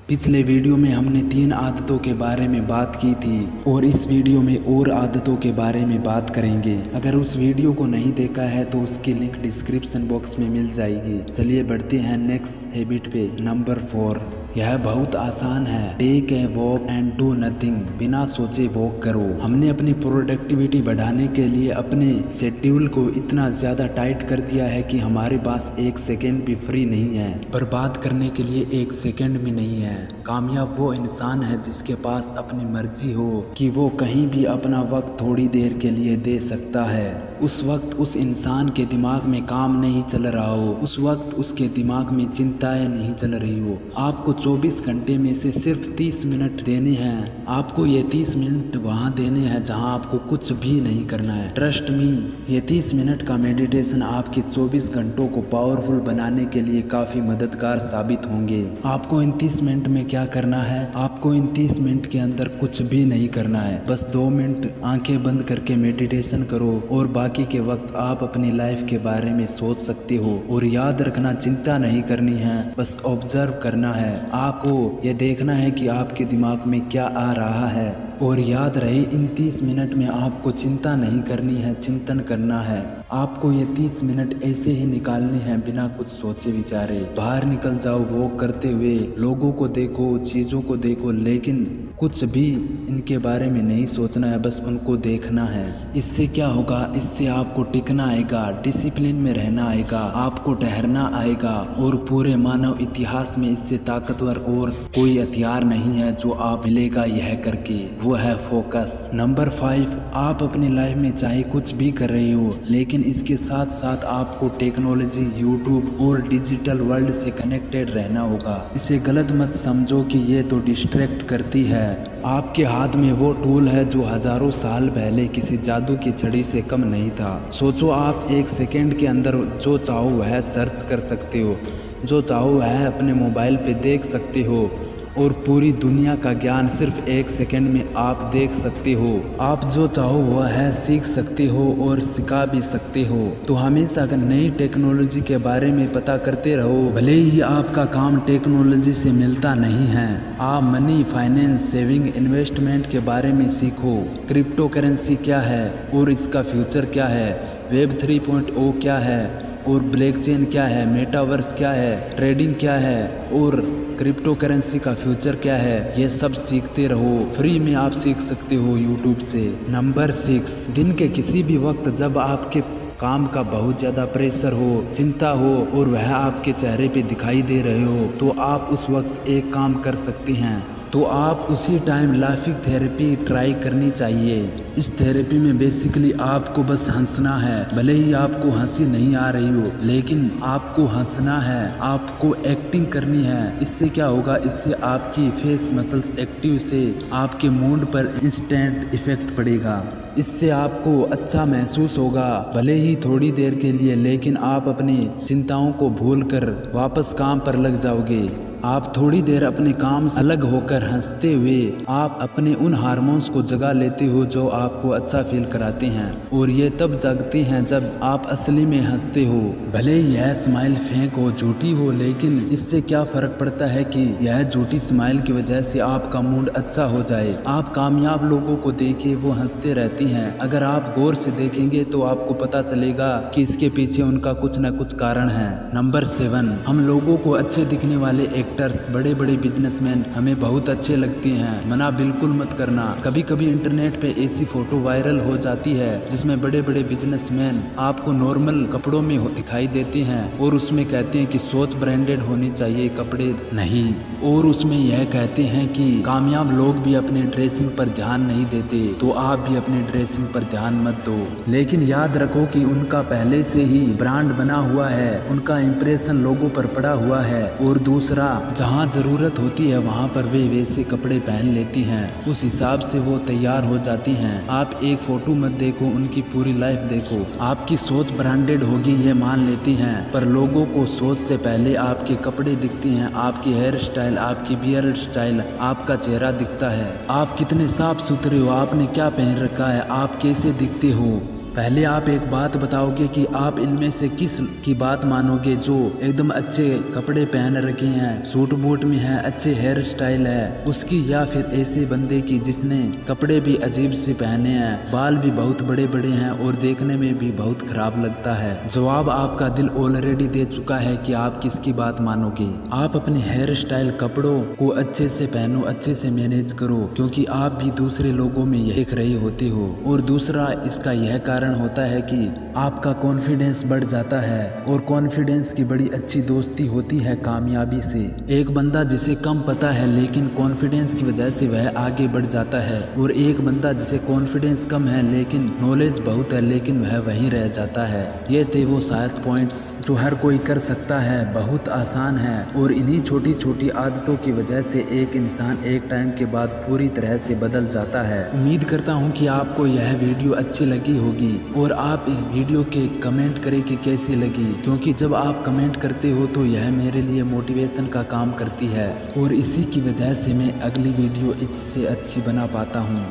पिछले वीडियो में हमने 3 आदतों के बारे में बात की थी और इस वीडियो में और आदतों के बारे में बात करेंगे। अगर उस वीडियो को नहीं देखा है तो उसकी लिंक डिस्क्रिप्शन बॉक्स में मिल जाएगी। चलिए बढ़ते हैं नेक्स्ट हैबिट पे। नंबर 4, यह बहुत आसान है। Take a walk and do nothing. बिना सोचे वॉक करो। हमने अपनी प्रोडक्टिविटी बढ़ाने के लिए अपने शेड्यूल को इतना ज्यादा टाइट कर दिया है कि हमारे पास 1 सेकेंड भी फ्री नहीं है। बर्बाद करने के लिए 1 सेकेंड भी नहीं है। कामयाब वो इंसान है जिसके पास अपनी मर्जी हो कि वो कहीं भी अपना वक्त थोड़ी देर के लिए दे सकता है। उस वक्त उस इंसान के दिमाग में काम नहीं चल रहा हो, उस वक्त उसके दिमाग में चिंताएं नहीं चल रही हो। आपको 24 घंटे में से सिर्फ 30 मिनट देने हैं। आपको ये 30 मिनट वहाँ देने हैं जहाँ आपको कुछ भी नहीं करना है। ट्रस्ट मी, ये 30 मिनट का मेडिटेशन आपके 24 घंटों को पावरफुल बनाने के लिए काफ़ी मददगार साबित होंगे। आपको इन 30 मिनट में क्या करना है? आपको इन 30 मिनट के अंदर कुछ भी नहीं करना है। बस 2 मिनट आंखें बंद करके मेडिटेशन करो और बाकी के वक्त आप अपनी लाइफ के बारे में सोच सकते हो। और याद रखना, चिंता नहीं करनी है, बस ऑब्जर्व करना है। आपको यह देखना है कि आपके दिमाग में क्या आ रहा है। और याद रहे, इन 30 मिनट में आपको चिंता नहीं करनी है, चिंतन करना है। आपको ये 30 मिनट ऐसे ही निकालने हैं बिना कुछ सोचे विचारे। बाहर निकल जाओ, वॉक करते हुए लोगों को देखो, चीज़ों को देखो, लेकिन कुछ भी इनके बारे में नहीं सोचना है, बस उनको देखना है। इससे क्या होगा? इससे आपको टिकना आएगा, डिसिप्लिन में रहना आएगा, आपको ठहरना आएगा। और पूरे मानव इतिहास में इससे ताकतवर और कोई हथियार नहीं है जो आप मिलेगा यह करके, वो है फोकस। नंबर 5, आप अपनी लाइफ में चाहे कुछ भी कर रहे हो, लेकिन इसके साथ साथ आपको टेक्नोलॉजी, यूट्यूब और डिजिटल वर्ल्ड से कनेक्टेड रहना होगा। इसे गलत मत समझो कि ये तो डिस्ट्रैक्ट करती है। आपके हाथ में वो टूल है जो हजारों साल पहले किसी जादू की छड़ी से कम नहीं था। सोचो, आप 1 सेकेंड के अंदर जो चाहो वह सर्च कर सकते हो, जो चाहो वह अपने मोबाइल पे देख सकते हो, और पूरी दुनिया का ज्ञान सिर्फ 1 सेकेंड में आप देख सकते हो। आप जो चाहो वह है सीख सकते हो और सिखा भी सकते हो। तो हमेशा अगर नई टेक्नोलॉजी के बारे में पता करते रहो। भले ही आपका काम टेक्नोलॉजी से मिलता नहीं है, आप मनी, फाइनेंस, सेविंग, इन्वेस्टमेंट के बारे में सीखो। क्रिप्टो करेंसी क्या है और इसका फ्यूचर क्या है, वेब 3.0 क्या है और ब्लॉकचेन क्या है, मेटावर्स क्या है, ट्रेडिंग क्या है और क्रिप्टो करेंसी का फ्यूचर क्या है, ये सब सीखते रहो। फ्री में आप सीख सकते हो यूट्यूब से। नंबर 6, दिन के किसी भी वक्त जब आपके काम का बहुत ज़्यादा प्रेशर हो, चिंता हो और वह आपके चेहरे पे दिखाई दे रहे हो, तो आप उस वक्त एक काम कर सकते हैं। तो आप उसी टाइम लाफिंग थेरेपी ट्राई करनी चाहिए। इस थेरेपी में बेसिकली आपको बस हंसना है। भले ही आपको हंसी नहीं आ रही हो, लेकिन आपको हंसना है, आपको एक्टिंग करनी है। इससे क्या होगा? इससे आपकी फेस मसल्स एक्टिव से आपके मूड पर इंस्टेंट इफेक्ट पड़ेगा। इससे आपको अच्छा महसूस होगा, भले ही थोड़ी देर के लिए, लेकिन आप अपनी चिंताओं को भूलकर वापस काम पर लग जाओगे। आप थोड़ी देर अपने काम से अलग होकर हंसते हुए आप अपने उन हार्मोन्स को जगा लेते हो जो आपको अच्छा फील कराते हैं। और ये तब जगते हैं जब आप असली में हंसते हो। भले ही यह स्माइल फेक हो, झूठी हो, लेकिन इससे क्या फर्क पड़ता है कि यह झूठी स्माइल की वजह से आपका मूड अच्छा हो जाए। आप कामयाब लोगों को देखिए, वो हंसते रहते हैं। अगर आप गौर से देखेंगे तो आपको पता चलेगा कि इसके पीछे उनका कुछ न कुछ कारण है। नंबर 7, हम लोगों को अच्छे दिखने वाले एक्टर्स, बड़े बड़े बिजनेसमैन हमें बहुत अच्छे लगते हैं। मना बिल्कुल मत करना। कभी कभी इंटरनेट पे ऐसी फोटो वायरल हो जाती है जिसमें बड़े बड़े बिजनेसमैन आपको नॉर्मल कपड़ों में दिखाई देते हैं और उसमें कहते हैं कि सोच ब्रांडेड होनी चाहिए, कपड़े नहीं। और उसमें यह कहते हैं कि कामयाब लोग भी अपने ड्रेसिंग पर ध्यान नहीं देते, तो आप भी अपनी ड्रेसिंग पर ध्यान मत दो। लेकिन याद रखो कि उनका पहले से ही ब्रांड बना हुआ है, उनका इंप्रेशन लोगों पर पड़ा हुआ है। और दूसरा, जहाँ जरूरत होती है वहाँ पर वे वैसे कपड़े पहन लेती हैं, उस हिसाब से वो तैयार हो जाती हैं। आप एक फोटो मत देखो, उनकी पूरी लाइफ देखो। आपकी सोच ब्रांडेड होगी ये मान लेती हैं, पर लोगों को सोच से पहले आपके कपड़े दिखते हैं, आपकी हेयर स्टाइल, आपकी बियर्ड स्टाइल, आपका चेहरा दिखता है। आप कितने साफ सुथरे हो, आपने क्या पहन रखा है, आप कैसे दिखते हो, पहले आप एक बात बताओगे कि आप इनमें से किस की बात मानोगे, जो एकदम अच्छे कपड़े पहन रखे हैं, सूट बूट में है, अच्छे हेयर स्टाइल है उसकी, या फिर ऐसे बंदे की जिसने कपड़े भी अजीब से पहने हैं, बाल भी बहुत बड़े बड़े हैं और देखने में भी बहुत खराब लगता है। जवाब आपका दिल ऑलरेडी दे चुका है कि आप किसकी बात मानोगे। आप अपने हेयर स्टाइल, कपड़ों को अच्छे से पहनो, अच्छे से मैनेज करो, क्योंकि आप भी दूसरे लोगों में यह देख रहे होते हो। और दूसरा इसका यह कारण होता है कि आपका कॉन्फिडेंस बढ़ जाता है, और कॉन्फिडेंस की बड़ी अच्छी दोस्ती होती है कामयाबी से। एक बंदा जिसे कम पता है लेकिन कॉन्फिडेंस की वजह से वह आगे बढ़ जाता है, और एक बंदा जिसे कॉन्फिडेंस कम है लेकिन नॉलेज बहुत है लेकिन वह वहीं रह जाता है। ये थे वो 7 पॉइंट्स जो हर कोई कर सकता है, बहुत आसान है, और इन्हीं छोटी छोटी आदतों की वजह से एक इंसान एक टाइम के बाद पूरी तरह से बदल जाता है। उम्मीद करता हूँ कि आपको यह वीडियो अच्छी लगी होगी, और आप इस वीडियो के कमेंट करें कि कैसी लगी, क्योंकि जब आप कमेंट करते हो तो यह मेरे लिए मोटिवेशन का काम करती है, और इसी की वजह से मैं अगली वीडियो इससे अच्छी बना पाता हूँ।